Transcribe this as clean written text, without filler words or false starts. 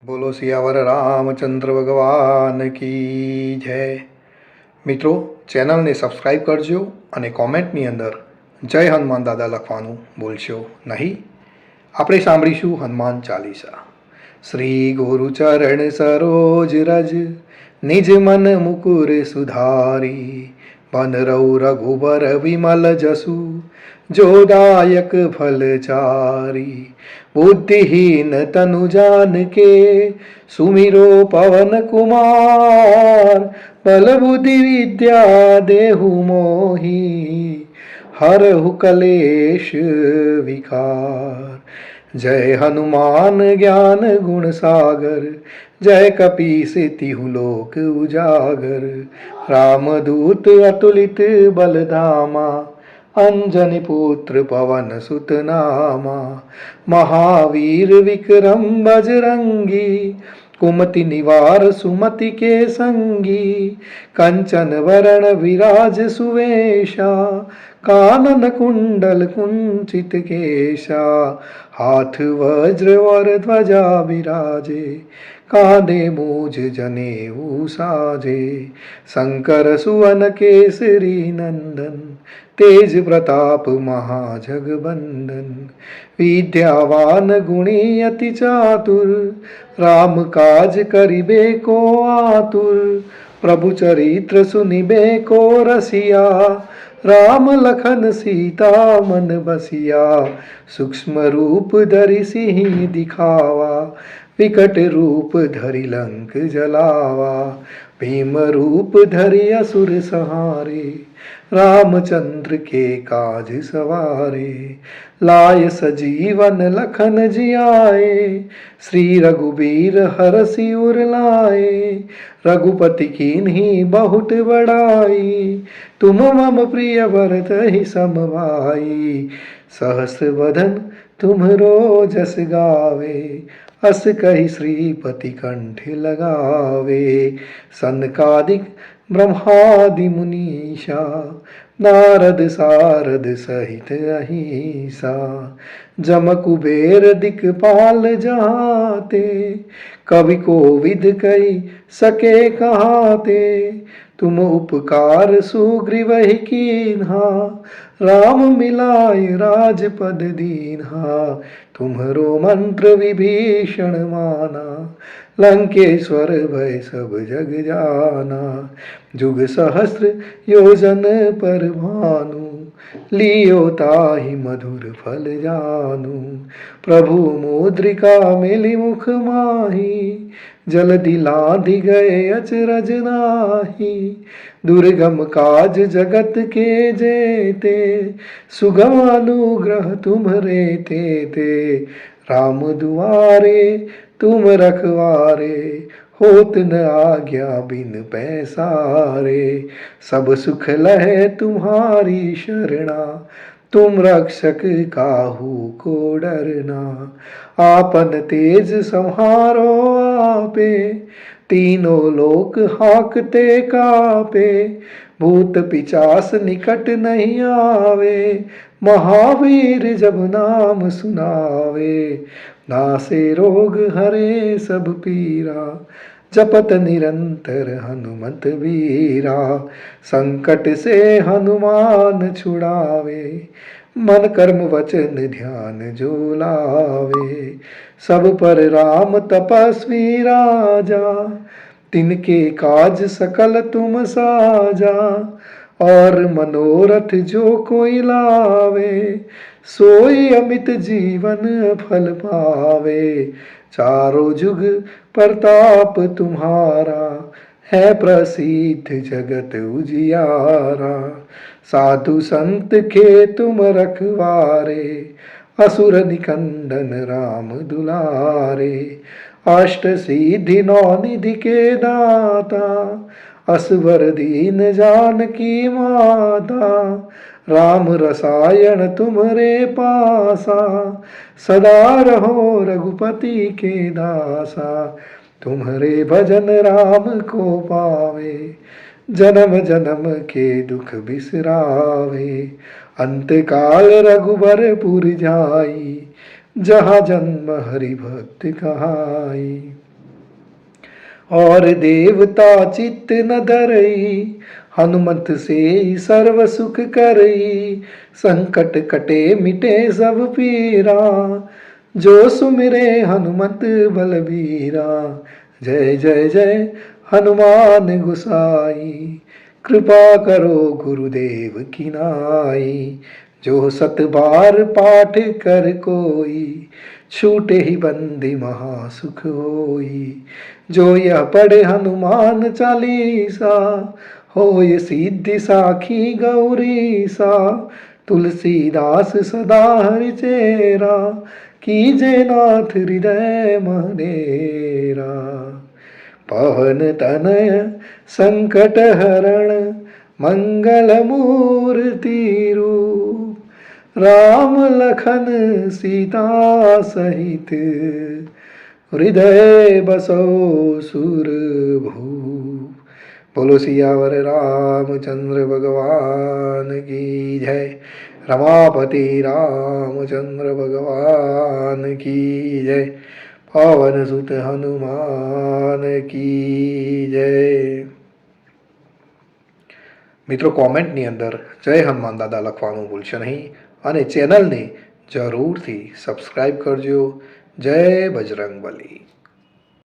બોલો સિયાવર રામચંદ્ર ભગવાન કી જય. મિત્રો, ચેનલને સબસ્ક્રાઈબ કરજો અને કોમેન્ટની અંદર જય હનુમાન દાદા લખવાનું ભૂલશો નહીં. આપણે સાંભળીશું હનુમાન ચાલીસા. શ્રી ગુરુચરણ સરોજ રજ નિજ મન મુકુર સુધારી બન રૌ રઘુબર વિમલ જસુ जोदायक फलचारी बुद्धिहीन तनु जान के सुमिरो पवन कुमार बल बुद्धि विद्या देहु मोहि हरहु कलेश विकार. जय हनुमान ज्ञान गुण सागर जय कपीस तिहु लोक उजागर. रामदूत अतुलित बलधामा अंजनी पुत्र पवन सुत नामा. महावीर विक्रम बजरंगी कुमति निवार सुमति के संगी. कंचन वरण विराज सुवेशा कानन कुंडल कुंचित केशा. हाथ वज्र और ध्वजा विराजे कांधे मूज जनेऊ साजे. शंकर सुवन केसरी नंदन तेज प्रताप महाजगबंदन. विद्यावान गुणी अति चातुर राम काज करिबे को आतुर. प्रभु चरित्र सुनिबे को रसिया राम लखन सीता मन बसिया. सूक्ष्म रूप धरि सिंह दिखावा विकट रूप धरि लंक जलावा. भीम रूप धरि असुर संहारे रामचंद्र के काज सवारे. लाय सजीवन लखन जियाए श्री रघुबीर हरषि उर लाए. रघुपति कीन्ही बहुत बड़ाई तुम मम प्रिय भरत ही सम भाई. सहस्र वदन तुम्हरो जस गावे अस कहि श्रीपति कंठ लगावे. सनकादिक ब्रह्मादि मुनीषा नारद सारद सहित अहिसा. जम कुबेर दिक्पाल जहाते कवि कोविद कही सके कहाते. तुम उपकार सुग्रीवहि कीन्हा राम मिलाय राजपद दीन्हा. तुम्हरो मंत्र विभीषण माना लंकेश्वर भय सब जग जाना. जुग सहस्र योजन पर भानु लियो ताहि मधुर फल जानु. प्रभु मुद्रिका मिली मुख माही जल्दी लाधि गए अचरज नाही. दुर्गम काज जगत के जेते सुगम अनुग्रह तुम्हरे तेते. राम दुआरे तुम रखवारे होत न आज्ञा बिन पैसारे. सब सुख लहे तुम्हारी शरणा तुम रक्षक काहू को डरना. आपन तेज संहारो आपे तीनों लोक हाकते कापे. भूत पिचास निकट नहीं आवे महावीर जब नाम सुनावे. नासे रोग हरे सब पीरा जपत निरंतर हनुमत वीरा. संकट से हनुमान छुड़ावे मन कर्म वचन ध्यान जो लावे. सब पर राम तपस्वी राजा तिनके काज सकल तुम साजा. और मनोरथ जो कोई लावे सोई अमित जीवन फल पावे. चारों जुग प्रताप तुम्हारा है प्रसिद्ध जगत उजियारा. साधु संत के तुम रखवारे असुर निकंदन राम दुलारे. अष्ट सिद्धि नौ निधि के दाता असवर दीन जानकी माता. राम रसायन तुम्हरे पासा सदा रहो रघुपति के दासा. तुम्हरे भजन राम को पावे जन्म जन्म के दुख बिसरावे. अंत काल रघुबर पुर जाई जहाँ जन्म हरि भक्त कहाई. और देवता चित्त न धरई, हनुमत से सर्व सुख करई। संकट कटे मिटे सब पीरा, जो सुमिरे हनुमत बलबीरा। जय जय जय हनुमान गुसाई, कृपा करो गुरुदेव की नाई। जो सत बार पाठ कर कोई, छूटे ही बंदी महासुख होई। जो यह पढ़े हनुमान चालीसा, होय सिद्धि साखी गौरी सा। तुलसीदास सदा हरि चेरा, कीजे नाथ हृदय मनेरा। पवन तनय संकट हरण, मंगल मूर्ति रूप। राम लखन सीता सहित, हृदय बसो सुरभूप। बोलो सियावर रामचंद्र भगवान की जय। रमापति रामचंद्र भगवान की जय। पवन सुत हनुमान की जय। મિત્રો કોમેન્ટની અંદર જય હનુમાન દાદા લખવાનું ભૂલશો નહીં અને ચેનલને જરૂરથી સબસ્ક્રાઈબ કરજો. જય બજરંગબલી.